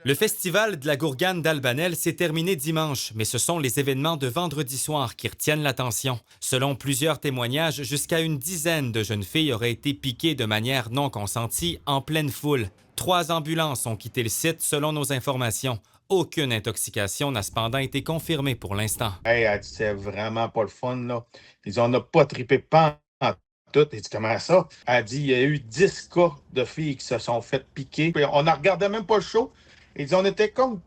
Le festival de la Gourgane d'Albanel s'est terminé dimanche, mais ce sont les événements de vendredi soir qui retiennent l'attention. Selon plusieurs témoignages, jusqu'à une dizaine de jeunes filles auraient été piquées de manière non consentie en pleine foule. 3 ambulances ont quitté le site selon nos informations. Aucune intoxication n'a cependant été confirmée pour l'instant. Hey, elle dit, c'est vraiment pas le fun, là. Ils dit, on n'a pas trippé pas en tout. Il dit, comment ça? Elle dit, il y a eu 10 cas de filles qui se sont fait piquer. Puis on ne regardait même pas le show. Il dit, on était comme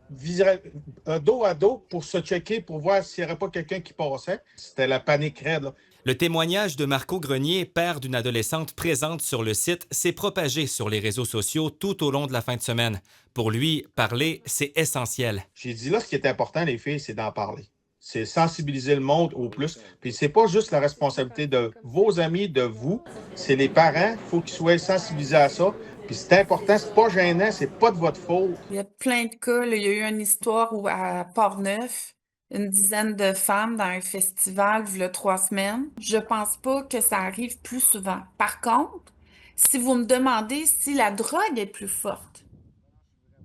dos à dos pour se checker, pour voir s'il n'y aurait pas quelqu'un qui passait. C'était la panique raide, là. Le témoignage de Marco Grenier, père d'une adolescente présente sur le site, s'est propagé sur les réseaux sociaux tout au long de la fin de semaine. Pour lui, parler, c'est essentiel. J'ai dit là, ce qui est important, les filles, c'est d'en parler. C'est sensibiliser le monde au plus. Puis c'est pas juste la responsabilité de vos amis, de vous, c'est les parents. Il faut qu'ils soient sensibilisés à ça. Puis c'est important, c'est pas gênant, c'est pas de votre faute. Il y a plein de cas, là. Il y a eu une histoire où à Port-Neuf, une dizaine de femmes dans un festival, il y a 3 semaines. Je pense pas que ça arrive plus souvent. Par contre, si vous me demandez si la drogue est plus forte,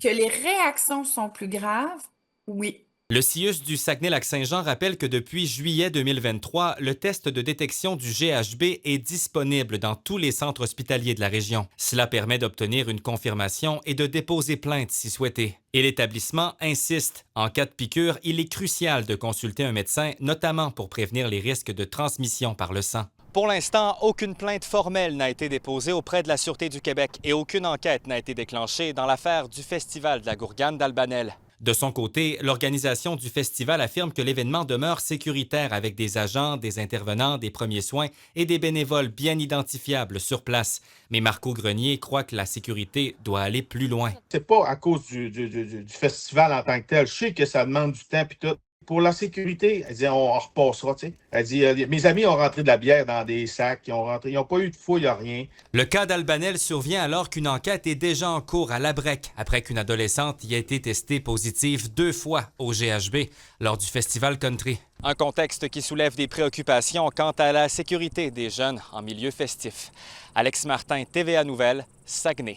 que les réactions sont plus graves, oui. Le CIUS du Saguenay-Lac-Saint-Jean rappelle que depuis juillet 2023, le test de détection du GHB est disponible dans tous les centres hospitaliers de la région. Cela permet d'obtenir une confirmation et de déposer plainte si souhaité. Et l'établissement insiste. En cas de piqûre, il est crucial de consulter un médecin, notamment pour prévenir les risques de transmission par le sang. Pour l'instant, aucune plainte formelle n'a été déposée auprès de la Sûreté du Québec et aucune enquête n'a été déclenchée dans l'affaire du Festival de la Gourgane d'Albanel. De son côté, l'organisation du festival affirme que l'événement demeure sécuritaire avec des agents, des intervenants, des premiers soins et des bénévoles bien identifiables sur place. Mais Marco Grenier croit que la sécurité doit aller plus loin. C'est pas à cause du festival en tant que tel. Je sais que ça demande du temps puis tout. Pour la sécurité, elle dit, on repassera, tu sais. Elle dit, mes amis ont rentré de la bière dans des sacs, ils n'ont pas eu de fouille, rien. Le cas d'Albanel survient alors qu'une enquête est déjà en cours à Labrec, après qu'une adolescente y a été testée positive 2 fois au GHB lors du festival country. Un contexte qui soulève des préoccupations quant à la sécurité des jeunes en milieu festif. Alex Martin, TVA Nouvelles, Saguenay.